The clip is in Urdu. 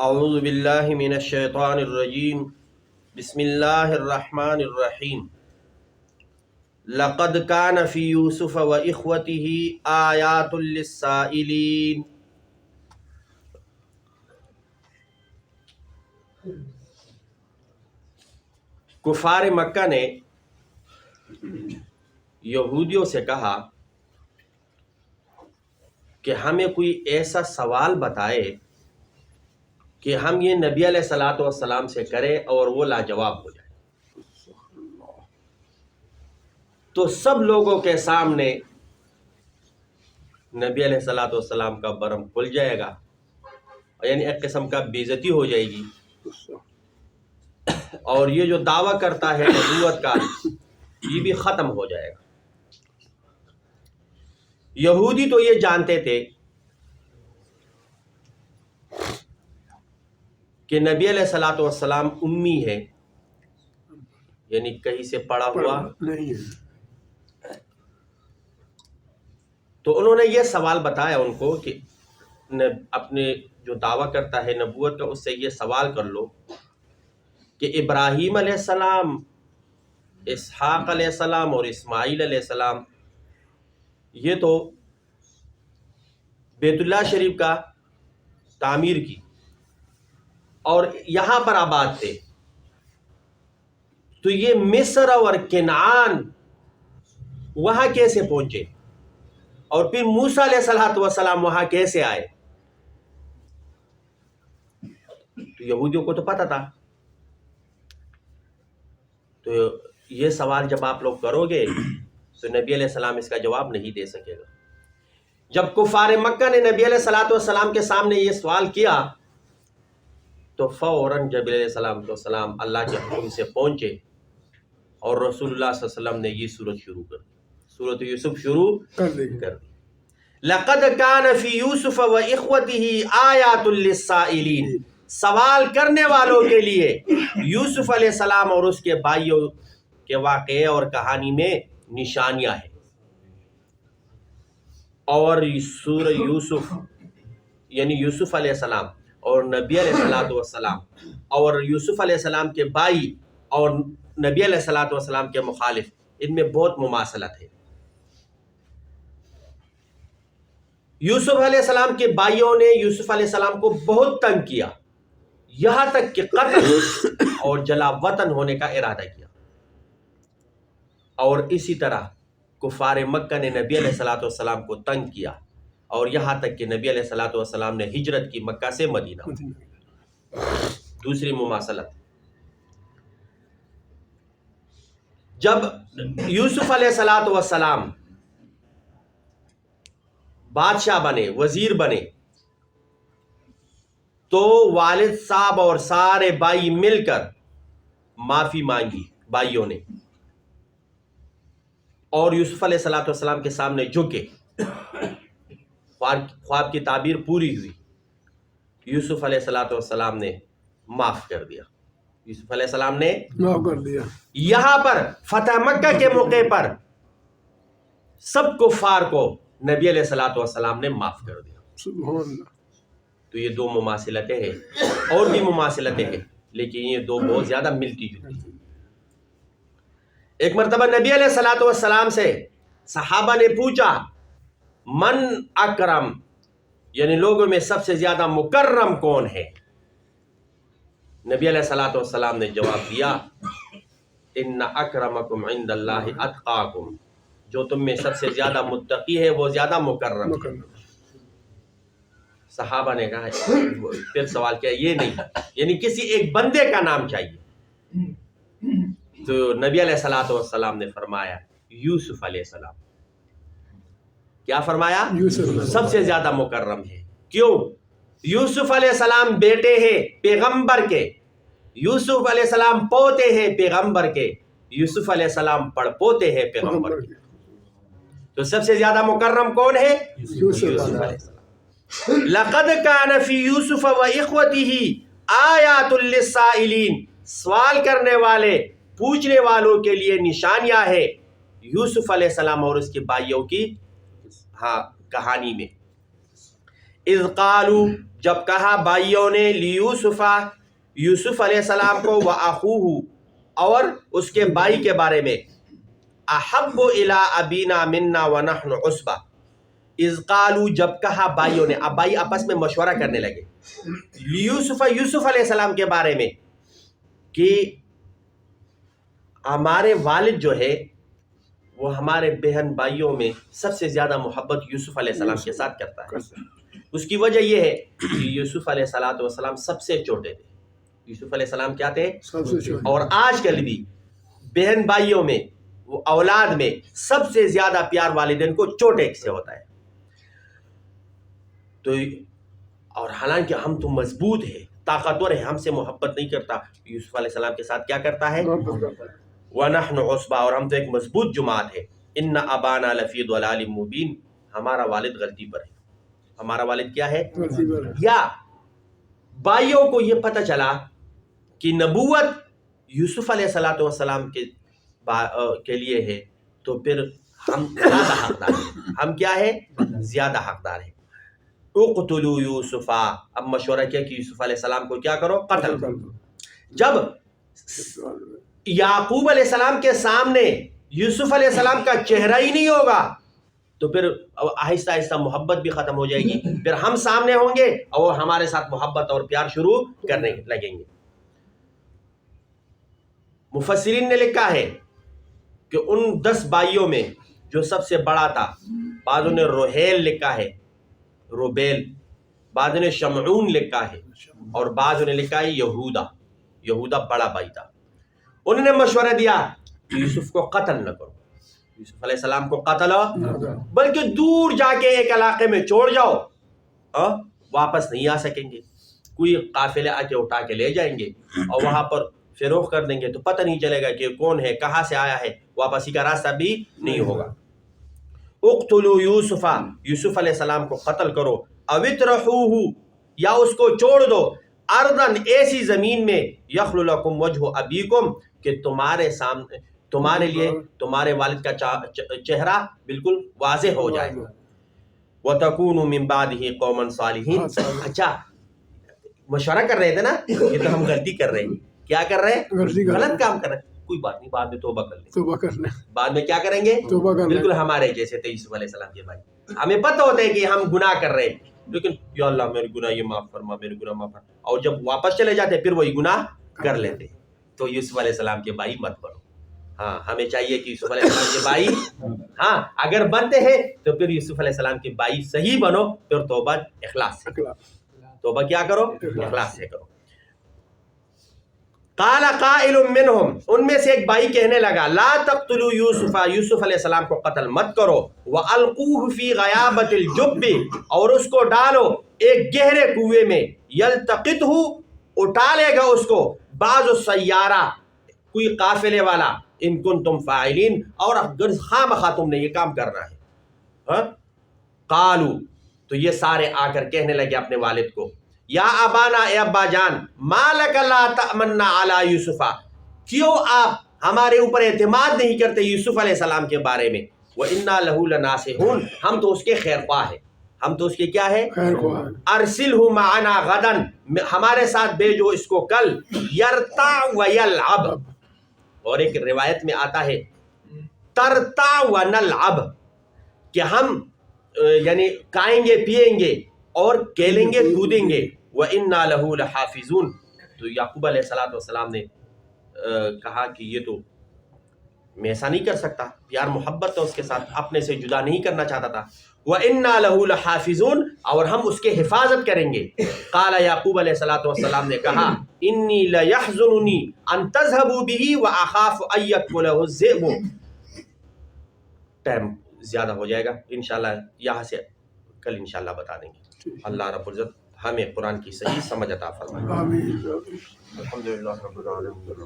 اعوذ باللہ من الشیطان الرجیم بسم اللہ الرحمن الرحیم لقد کان فی یوسف و اخوتہ آیات للسائلین۔ کفار مکہ نے یہودیوں سے کہا کہ ہمیں کوئی ایسا سوال بتائے کہ ہم یہ نبی علیہ الصلوۃ والسلام سے کریں اور وہ لاجواب ہو جائے۔ تو سب لوگوں کے سامنے نبی علیہ الصلوۃ والسلام کا برم کھل جائے گا، یعنی ایک قسم کا بے عزتی ہو جائے گی، اور یہ جو دعویٰ کرتا ہے نبوت کا یہ بھی ختم ہو جائے گا۔ یہودی تو یہ جانتے تھے کہ نبی علیہ الصلوۃ والسلام امی ہے، یعنی کہیں سے پڑھا ہوا نہیں ہے۔ تو انہوں نے یہ سوال بتایا ان کو کہ اپنے جو دعویٰ کرتا ہے نبوت کا اس سے یہ سوال کر لو کہ ابراہیم علیہ السلام، اسحاق علیہ السلام اور اسماعیل علیہ السلام یہ تو بیت اللہ شریف کا تعمیر کی اور یہاں پر آباد تھے، تو یہ مصر اور کنعان وہاں کیسے پہنچے اور پھر موسیٰ علیہ السلام وہاں کیسے آئے؟ تو یہودیوں کو تو پتہ تھا۔ تو یہ سوال جب آپ لوگ کرو گے تو نبی علیہ السلام اس کا جواب نہیں دے سکے گا۔ جب کفار مکہ نے نبی علیہ السلام کے سامنے یہ سوال کیا تو فوراً جبریل علیہ السلام اللہ کے حکم سے پہنچے اور رسول اللہ صلی اللہ علیہ وسلم نے یہ سورت شروع کر دی، سورت یوسف شروع کر دی۔ لقد کان فی یوسف و اخوتہ آیات للسائلین، سوال کرنے والوں کے لیے یوسف علیہ السلام اور اس کے بھائیوں کے واقعے اور کہانی میں نشانیاں ہیں۔ اور سورہ یوسف یعنی یوسف علیہ السلام اور نبی علیہ السلام اور یوسف علیہ السلام کے بھائی اور نبی علیہ السلام کے مخالف، ان میں بہت مماثلت ہے۔ یوسف علیہ السلام کے بھائیوں نے یوسف علیہ السلام کو بہت تنگ کیا، یہاں تک کہ قتل اور جلا وطن ہونے کا ارادہ کیا، اور اسی طرح کفار مکہ نے نبی علیہ السلام کو تنگ کیا، اور یہاں تک کہ نبی علیہ السلام نے ہجرت کی مکہ سے مدینہ۔ دوسری مماثلت، جب یوسف علیہ السلام بادشاہ بنے، وزیر بنے، تو والد صاحب اور سارے بھائی مل کر معافی مانگی بھائیوں نے، اور یوسف علیہ السلام کے سامنے جھکے، خواب کی تعبیر پوری ہوئی، یوسف علیہ السلام نے معاف کر دیا، یوسف علیہ السلام نے معاف کر دیا۔ یہاں پر فتح مکہ کے موقع پر سب کفار کو نبی علیہ السلام نے معاف کر دیا۔ سبحان اللہ۔ تو یہ دو مماثلتیں ہیں، اور بھی مماثلتیں ہیں لیکن یہ دو بہت زیادہ ملتی جلتی ہیں۔ ایک مرتبہ نبی علیہ السلام سے صحابہ نے پوچھا من اکرم، یعنی لوگوں میں سب سے زیادہ مکرم کون ہے؟ نبی علیہ السلام نے جواب دیا ان اکرمکم عند اللہ اتقاکم، جو تم میں سب سے زیادہ متقی ہے وہ زیادہ مکرم ہے۔ صحابہ نے کہا، پھر سوال کیا، یہ نہیں، یعنی کسی ایک بندے کا نام چاہیے۔ تو نبی علیہ السلام نے فرمایا یوسف علیہ السلام۔ کیا فرمایا؟ سب سے زیادہ مکرم ہے۔ کیوں؟ یوسف علیہ السلام بیٹے ہیں پیغمبر کے، یوسف علیہ السلام پوتے ہیں پیغمبر کے، یوسف علیہ السلام پڑ پوتے ہیں پیغمبر کے۔ تو سب سے زیادہ مکرم کون ہے؟ یوسف علیہ السلام۔ لقد کان فی یوسف و اخوتہ آیات للسائلین، سوال کرنے والے، پوچھنے والوں کے لیے نشانیاں ہے یوسف علیہ السلام اور اس کے بھائیوں کی کہانی میں۔ اذ قالوا جب کہا بھائیوں نے لیوسفا یوسف علیہ السلام کو واخوہ اور اس کے بھائی کے بارے میں احب الی ابینا منا ونحن عصبہ اذ قالوا جب کہا بھائیوں نے، اب بھائی آپس میں مشورہ کرنے لگے لیوسف یوسف علیہ السلام کے بارے میں کہ ہمارے والد جو ہے وہ ہمارے بہن بھائیوں میں سب سے زیادہ محبت یوسف علیہ السلام کے ساتھ کرتا ہے۔ اس کی وجہ یہ ہے کہ یوسف علیہ السلام سب سے چھوٹے تھے۔ یوسف علیہ السلام کیا تھے؟ سب سے چھوٹے۔ اور آج کل بھی بہن بھائیوں میں اولاد میں سب سے زیادہ پیار والدین کو چھوٹے سے ہوتا ہے۔ تو اور حالانکہ ہم تو مضبوط ہیں، طاقتور ہیں، ہم سے محبت نہیں کرتا، یوسف علیہ السلام کے ساتھ کیا کرتا ہے؟ وَنَحْنُ عُصْبَةٌ، اور ہم تو ایک مضبوط جماعت ہے۔ إِنَّ أَبَانَا لَفِي ضَلَالٍ مُبِينٍ، ہمارا والد غلطی پر ہے۔ ہمارا والد کیا ہے؟ یا بھائیوں کو یہ پتہ چلا کہ نبوت یوسف علیہ السلام کے لیے ہے، تو پھر ہم زیادہ حقدار ہیں۔ ہم کیا ہے؟ زیادہ حقدار ہیں۔ اقتلوا یوسفا، اب مشورہ کیا کہ یوسف علیہ السلام کو کیا کرو؟ قتل کرو۔ جب یعقوب علیہ السلام کے سامنے یوسف علیہ السلام کا چہرہ ہی نہیں ہوگا تو پھر آہستہ آہستہ محبت بھی ختم ہو جائے گی، پھر ہم سامنے ہوں گے اور وہ ہمارے ساتھ محبت اور پیار شروع کرنے لگیں گے۔ مفسرین نے لکھا ہے کہ ان 10 بھائیوں میں جو سب سے بڑا تھا، بعضوں نے روحیل لکھا ہے، روبیل، بعضوں نے شمعون لکھا ہے، اور بعضوں نے لکھا ہے یہودا بڑا بھائی تھا۔ انہوں نے مشورہ دیا کہ یوسف کو قتل نہ کرو، یوسف علیہ السلام کو قتل بلکہ دور جا کے ایک علاقے میں چھوڑ جاؤ، واپس نہیں آ سکیں گے، کوئی قافلے آ کے اٹھا کے لے جائیں گے اور وہاں پر فروخت کر دیں گے تو پتہ نہیں چلے گا کہ کون ہے، کہاں سے آیا ہے، واپسی کا راستہ بھی نہیں ہوگا۔ اقتلوا یوسفا، یوسف علیہ السلام کو قتل کرو، او اطرحوہ، یا اس کو چھوڑ دو، اردن، ایسی زمین میں، یخل لکم وجہ ابیکم، کہ تمہارے لیے تمہارے والد کا چہرہ بالکل واضح ہو جائے، وَتَكُونُوا مِن بَعْدِهِ قَوْمًا صَالِحِينَ۔ اچھا مشورہ کر رہے تھے نا، یہ تو ہم غلطی کر رہے ہیں، کیا کر رہے ہیں؟ غلط کام کر رہے ہیں، کوئی بات نہیں، بعد میں توبہ کر لیں، بعد میں کیا کریں گے؟ بالکل ہمارے جیسے تھے یوسف علیہ السلام کے بھائی، ہمیں پتہ ہوتا ہے کہ ہم گناہ کر رہے ہیں، لیکن یا اللہ میرے گناہ یہ معاف فرما، میرے گناہ معاف فرما، اور جب واپس چلے جاتے پھر وہی گناہ کر لیتے۔ تو یوسف علیہ السلام کے بھائی مت بنو۔ ہاں ہمیں چاہیے کہ یوسف علیہ السلام کے بھائی، ہاں اگر بنتے ہیں تو پھر یوسف علیہ السلام کے بھائی صحیح بنو، پھر توبہ اخلاص سے، توبہ کیا کرو؟ اخلاص سے کرو۔ قال قائل منہم، ان میں سے ایک بھائی کہنے لگا، لا تقتلوا یوسف، یوسف علیہ السلام کو قتل مت کرو، والقوہ فی غیابۃ الجب، اور اس کو ڈالو ایک گہرے کنویں میں، یلتقطہ، اٹھا لے گا اس کو، بعض السیارہ، کوئی قافلے والا، ان کنتم فاعلین، اور اگر خواہ تم نے یہ کام کرنا ہے۔ قالوا، تو یہ سارے آ کر کہنے لگے اپنے والد کو، یا ابانا، اے ابا جان، ما لک لا تأمنا علی یوسف، کیوں آپ ہمارے اوپر اعتماد نہیں کرتے یوسف علیہ السلام کے بارے میں، وَإِنَّا لَهُ لَنَاصِحُونَ، ہم تو اس کے خیر خواہ ہیں، ہم تو اس کے کیا ہے؟ ارسلہ معنا غدا، ہمارے ساتھ بھیجو اس کو کل، یرتع ویلعب، اور ایک روایت میں آتا ہے ترتع ونلعب، کہ ہم یعنی کھائیں گے پیئیں گے اور کھیلیں گے کودیں گے، وَإِنَّا لَهُ لَحَافِظُونَ۔ تو یعقوب علیہ السلام نے کہا کہ یہ تو میں ایسا نہیں کر سکتا، پیار محبت تھا اس کے ساتھ، اپنے سے جدا نہیں کرنا چاہتا تھا، وَإِنَّا لَهُ لَحَافِظُونَ، اور ہم اس کے حفاظت کریں گے۔ قال یعقوب علیہ السلام نے کہا، انی لیحزننی ان تذهبوا به واخاف ان یأکلہ الذئب۔ ٹائم زیادہ ہو جائے گا، انشاءاللہ یہاں سے کل انشاءاللہ بتا دیں گے۔ اللہ رب العزت ہمیں قرآن کی صحیح سمجھ عطا فرمائے۔ آمین۔ الحمدللہ رب العالمین۔